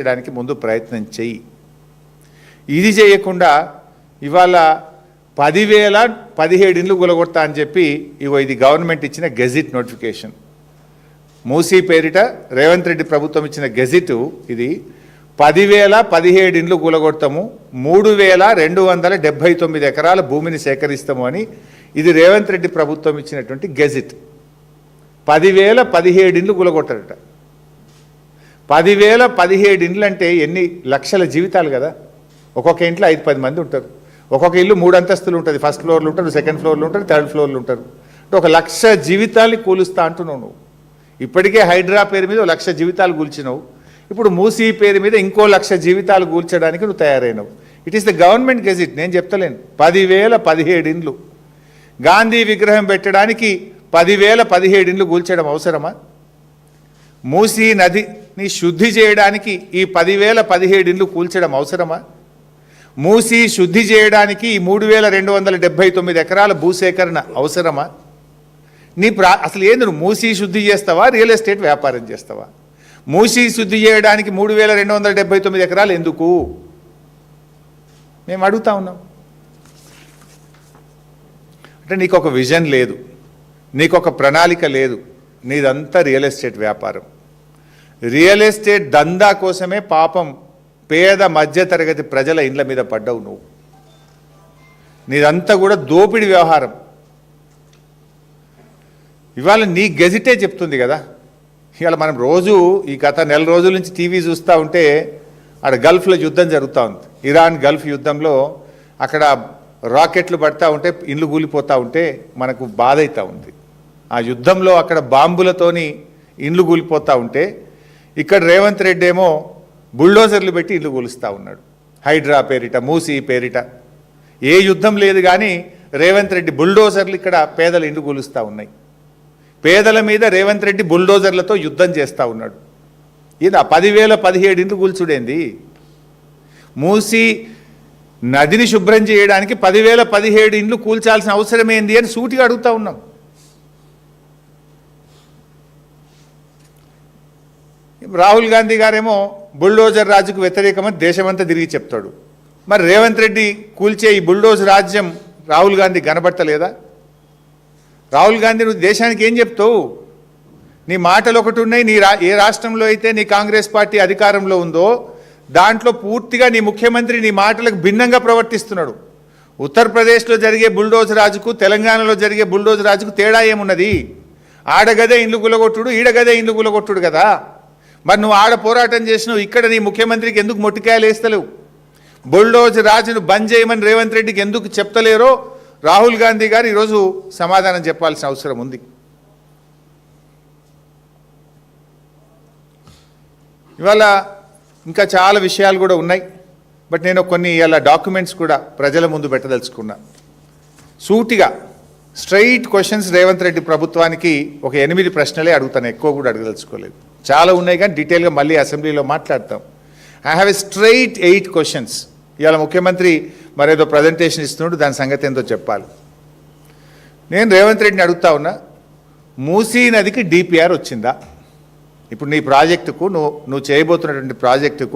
చేయడానికి ముందు ప్రయత్నం చెయ్యి. ఇది చేయకుండా ఇవాళ 10,017 ఇండ్లు కూలగొడతా అని చెప్పి ఇది గవర్నమెంట్ ఇచ్చిన గెజిట్ నోటిఫికేషన్. మూసీ పేరిట రేవంత్ రెడ్డి ప్రభుత్వం ఇచ్చిన గెజిట్ ఇది. 10,017 ఇండ్లు కూలగొడతాము, 3,279 ఎకరాల భూమిని సేకరిస్తాము అని ఇది రేవంత్ రెడ్డి ప్రభుత్వం ఇచ్చినటువంటి గెజిట్. 10,017 ఇండ్లు కూలగొట్టారట. 10,017 ఇండ్లు అంటే ఎన్ని లక్షల జీవితాలు కదా. ఒక్కొక్క ఇంట్లో 5-10 మంది ఉంటారు. ఒక్కొక్క ఇల్లు 3 అంతస్తులు ఉంటుంది. ఫస్ట్ ఫ్లోర్లు ఉంటారు, సెకండ్ ఫ్లోర్లు ఉంటారు, థర్డ్ ఫ్లోర్లు ఉంటారు. అంటే 1,00,000 జీవితాలని కూలుస్తా అంటున్నావు నువ్వు. ఇప్పటికే హైడ్రా పేరు మీద 1,00,000 జీవితాలు కూల్చినావు. ఇప్పుడు మూసీ పేరు మీద ఇంకో 1,00,000 జీవితాలు కూల్చడానికి నువ్వు తయారైనవు. It is the government gazette, నేను చెప్తలేను. 10,017 ఇండ్లు. గాంధీ విగ్రహం పెట్టడానికి 10,017 ఇండ్లు కూల్చడం అవసరమా? మూసీ నదిని శుద్ధి చేయడానికి ఈ 10,017 ఇండ్లు కూల్చడం అవసరమా? మూసీ శుద్ధి చేయడానికి ఈ 3,279 ఎకరాల భూసేకరణ అవసరమా? అసలు ఏంది, నువ్వు మూసీ శుద్ధి చేస్తావా, రియల్ ఎస్టేట్ వ్యాపారం చేస్తావా? మూసీ శుద్ధి చేయడానికి 3,279 ఎకరాలు ఎందుకు మేము అడుగుతా ఉన్నాం. అంటే నీకు ఒక విజన్ లేదు, నీకు ఒక ప్రణాళిక లేదు. నీదంతా రియల్ ఎస్టేట్ వ్యాపారం. రియల్ ఎస్టేట్ దందా కోసమే పాపం పేద మధ్యతరగతి ప్రజల ఇండ్ల మీద పడ్డావు నువ్వు. నీదంతా కూడా దోపిడి వ్యవహారం. ఇవాళ నీ గెజిటే చెప్తుంది కదా. ఇవాళ మనం రోజు ఈ గత నెల రోజుల నుంచి టీవీ చూస్తూ ఉంటే అక్కడ గల్ఫ్లో యుద్ధం జరుగుతూ ఉంది. ఇరాన్ గల్ఫ్ యుద్ధంలో అక్కడ రాకెట్లు పడతా ఉంటే, ఇండ్లు కూలిపోతూ ఉంటే మనకు బాధ అవుతూ ఉంది. ఆ యుద్ధంలో అక్కడ బాంబులతోని ఇండ్లు కూలిపోతూ ఉంటే ఇక్కడ రేవంత్ రెడ్డి ఏమో బుల్డోజర్లు పెట్టి ఇల్లు కూలుస్తూ ఉన్నాడు. హైడ్రా పేరిట, మూసీ పేరిట. ఏ యుద్ధం లేదు కానీ రేవంత్ రెడ్డి బుల్డోజర్లు ఇక్కడ పేదల ఇండ్లు కూలుస్తూ ఉన్నాయి. పేదల మీద రేవంత్ రెడ్డి బుల్డోజర్లతో యుద్ధం చేస్తూ ఉన్నాడు. ఇది 10,017 ఇండ్లు కూల్చుడేంది? మూసీ నదిని శుభ్రం చేయడానికి 10,017 ఇండ్లు కూల్చాల్సిన అవసరం ఏంది అని సూటిగా అడుగుతూ ఉన్నాం. రాహుల్ గాంధీ గారేమో బుల్డోజర్ రాజుకు వ్యతిరేకమని దేశమంతా తిరిగి చెప్తాడు. మరి రేవంత్ రెడ్డి కూల్చే ఈ బుల్డోజర్ రాజ్యం రాహుల్ గాంధీ కనబడతలేదా? రాహుల్ గాంధీ నువ్వు దేశానికి ఏం చెప్తావు? నీ మాటలు ఒకటి ఉన్నాయి. ఏ రాష్ట్రంలో అయితే నీ కాంగ్రెస్ పార్టీ అధికారంలో ఉందో దాంట్లో పూర్తిగా నీ ముఖ్యమంత్రి నీ మాటలకు భిన్నంగా ప్రవర్తిస్తున్నాడు. ఉత్తరప్రదేశ్లో జరిగే బుల్డోజర్ రాజుకు, తెలంగాణలో జరిగే బుల్డోజర్ రాజుకు తేడా ఏమున్నది? ఆడగదే ఇండ్లు గులగొట్టుడు, ఈడగదే ఇండ్లు గులగొట్టుడు కదా. మరి నువ్వు ఆడ పోరాటం చేసినావు, ఇక్కడ నీ ముఖ్యమంత్రికి ఎందుకు మొట్టికాయలు వేస్తలేవు? బుల్డోజర్ రాజును బంద్ చేయమని రేవంత్ రెడ్డికి ఎందుకు చెప్తలేరో రాహుల్ గాంధీ గారు ఈరోజు సమాధానం చెప్పాల్సిన అవసరం ఉంది. ఇవాళ ఇంకా చాలా విషయాలు కూడా ఉన్నాయి. బట్ నేను కొన్ని ఇలా డాక్యుమెంట్స్ కూడా ప్రజల ముందు పెట్టదలుచుకున్నా. సూటిగా స్ట్రైట్ క్వశ్చన్స్ రేవంత్ రెడ్డి ప్రభుత్వానికి ఒక 8 ప్రశ్నలే అడుగుతాను, ఎక్కువ కూడా అడగదలుచుకోలేదు. చాలా ఉన్నాయి కానీ డీటెయిల్గా మళ్ళీ అసెంబ్లీలో మాట్లాడతాం. I have a straight 8 questions. ఇవాళ ముఖ్యమంత్రి మరేదో ప్రజెంటేషన్ ఇస్తున్నాడు, దాని సంగతి ఏందో చెప్పాలి. నేను రేవంత్ రెడ్డిని అడుగుతా ఉన్నా, మూసీ నదికి డిపిఆర్ వచ్చిందా? ఇప్పుడు నీ ప్రాజెక్టుకు నువ్వు చేయబోతున్నటువంటి ప్రాజెక్టుకు